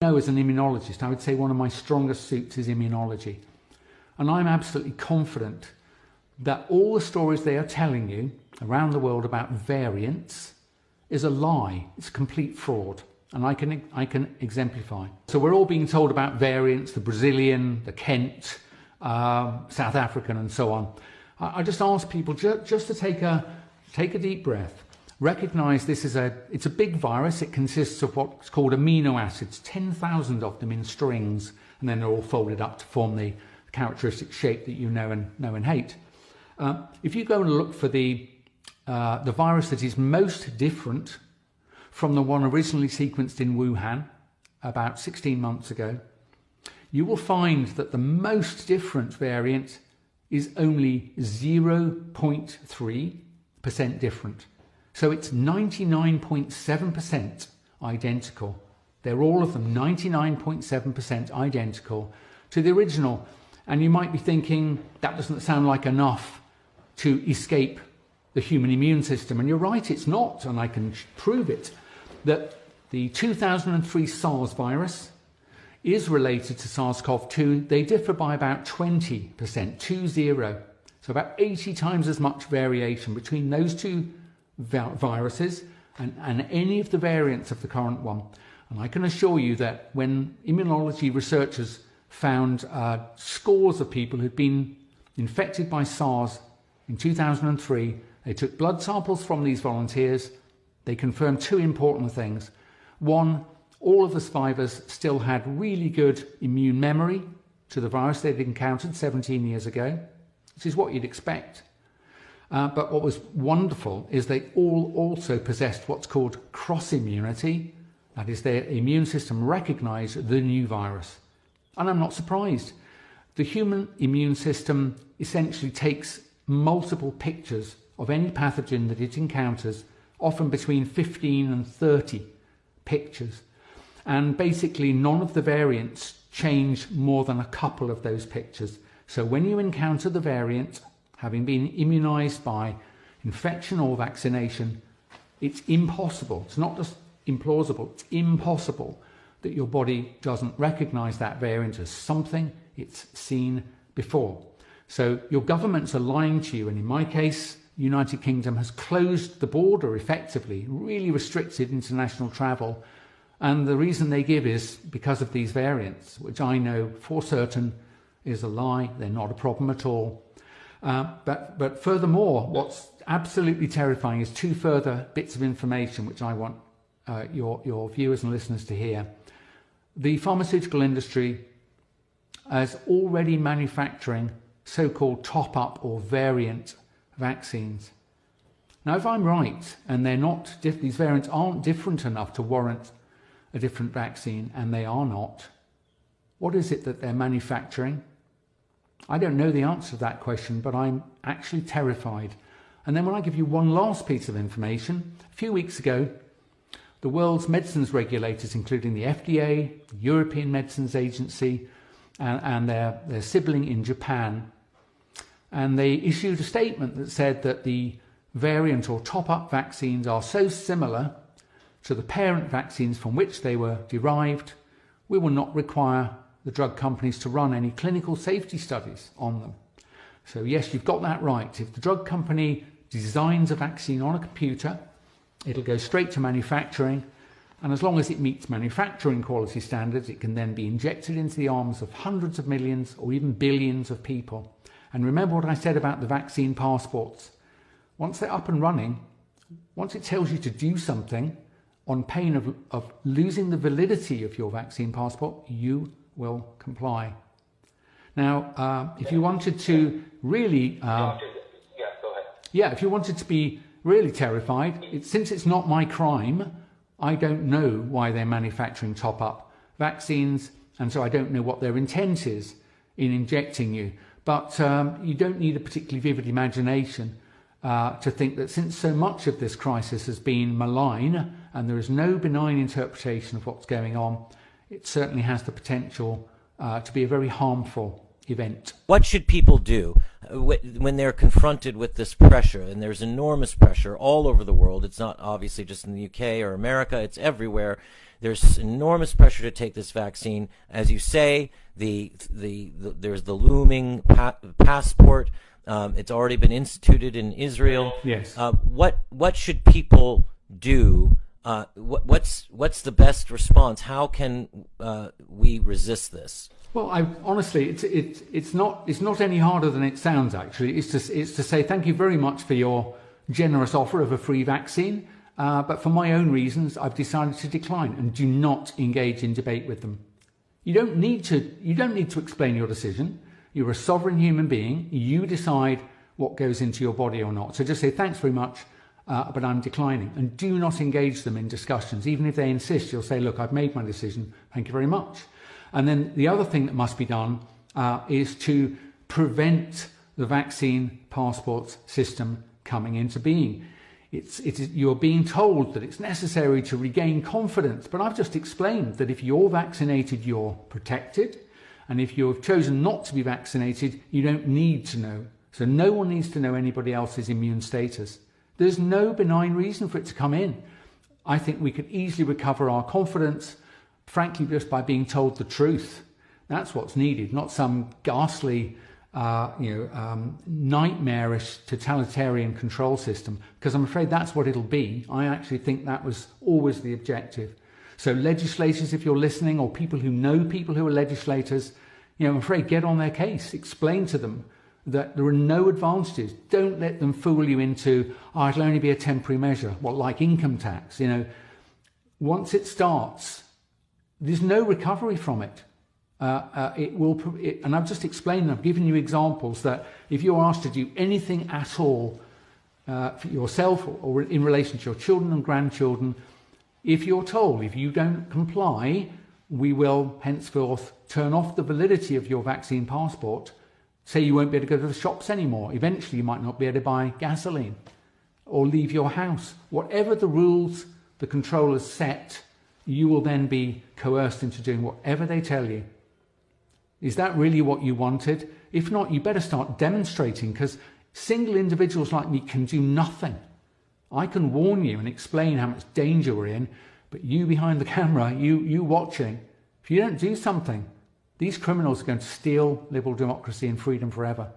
know, as an immunologist, I would say one of my strongest suits is immunology. And I'm absolutely confident that all the stories they are telling you around the world about variants is a lie. It's complete fraud. And I can exemplify. So we're all being told about variants, the Brazilian, the Kent, South African, and so on. I just ask people just to take a deep breath. Recognize it's a big virus. It consists of what's called amino acids, 10,000 of them in strings, and then they're all folded up to form the characteristic shape that you know and hate. If you go and look for the virus that is most different from the one originally sequenced in Wuhan about 16 months ago, you will find that the most different variant is only 0.3% different. So it's 99.7% identical. They're all of them 99.7% identical to the original. And you might be thinking, that doesn't sound like enough to escape the human immune system. And you're right, it's not, and I can prove it. That the 2003 SARS virus is related to SARS-CoV-2. They differ by about 20%, 20. So about 80 times as much variation between those two viruses and any of the variants of the current one. And I can assure you that when immunology researchers found scores of people who'd been infected by SARS in 2003, they took blood samples from these volunteers. They confirmed two important things. One, all of the survivors still had really good immune memory to the virus they'd encountered 17 years ago, which is what you'd expect. But what was wonderful is they all also possessed what's called cross-immunity. That is, their immune system recognized the new virus. And I'm not surprised. The human immune system essentially takes multiple pictures of any pathogen that it encounters, often between 15 and 30 pictures. And basically none of the variants change more than a couple of those pictures. So when you encounter the variant, having been immunized by infection or vaccination, it's impossible. It's not just implausible, it's impossible that your body doesn't recognize that variant as something it's seen before. So your governments are lying to you, and in my case, United Kingdom has closed the border effectively, really restricted international travel. And the reason they give is because of these variants, which I know for certain is a lie. They're not a problem at all. But furthermore, what's absolutely terrifying is two further bits of information which I want your viewers and listeners to hear. The pharmaceutical industry is already manufacturing so-called top-up or variant vaccines. Now, if I'm right, and these variants aren't different enough to warrant a different vaccine, and they are not, what is it that they're manufacturing? I don't know the answer to that question, but I'm actually terrified. And then when I give you one last piece of information, a few weeks ago, the world's medicines regulators, including the FDA, the European Medicines Agency, and their sibling in Japan, and they issued a statement that said that the variant or top-up vaccines are so similar to the parent vaccines from which they were derived, we will not require the drug companies to run any clinical safety studies on them. So yes, you've got that right. If the drug company designs a vaccine on a computer, it'll go straight to manufacturing, and as long as it meets manufacturing quality standards, it can then be injected into the arms of hundreds of millions or even billions of people. And remember what I said about the vaccine passports. Once they're up and running, once it tells you to do something, on pain of losing the validity of your vaccine passport, you will comply. Now, if you wanted to really... go ahead. Yeah, if you wanted to be really terrified, since it's not my crime, I don't know why they're manufacturing top-up vaccines, and so I don't know what their intent is in injecting you. But you don't need a particularly vivid imagination to think that since so much of this crisis has been malign and there is no benign interpretation of what's going on, it certainly has the potential to be a very harmful event. What should people do? when they're confronted with this pressure, and there's enormous pressure all over the world. It's not obviously just in the UK or America, it's everywhere. There's enormous pressure to take this vaccine. As you say, there's the looming passport. It's already been instituted in Israel. Yes. What should people do? What's the best response? How can we resist this? Well, honestly, it's not any harder than it sounds. Actually, it's to say thank you very much for your generous offer of a free vaccine, but for my own reasons, I've decided to decline and do not engage in debate with them. You don't need to explain your decision. You're a sovereign human being. You decide what goes into your body or not. So just say thanks very much, but I'm declining, and do not engage them in discussions. Even if they insist, you'll say, look, I've made my decision. Thank you very much. And then the other thing that must be done is to prevent the vaccine passport system coming into being. You're being told that it's necessary to regain confidence, but I've just explained that if you're vaccinated, you're protected, and if you've chosen not to be vaccinated, you don't need to know. So no one needs to know anybody else's immune status. There's no benign reason for it to come in. I think we could easily recover our confidence, frankly, just by being told the truth. That's what's needed, not some ghastly, nightmarish totalitarian control system, because I'm afraid that's what it'll be. I actually think that was always the objective. So legislators, if you're listening, or people who know people who are legislators, I'm afraid get on their case, explain to them that there are no advantages. Don't let them fool you into, it'll only be a temporary measure, like income tax. Once it starts, there's no recovery from it. And I've just explained, I've given you examples that if you're asked to do anything at all for yourself or in relation to your children and grandchildren, if you're told, if you don't comply, we will henceforth turn off the validity of your vaccine passport, say you won't be able to go to the shops anymore. Eventually you might not be able to buy gasoline or leave your house. Whatever the rules the controllers set, you will then be coerced into doing whatever they tell you. Is that really what you wanted? If not, you better start demonstrating, because single individuals like me can do nothing. I can warn you and explain how much danger we're in, but you behind the camera, you watching, if you don't do something, these criminals are going to steal liberal democracy and freedom forever.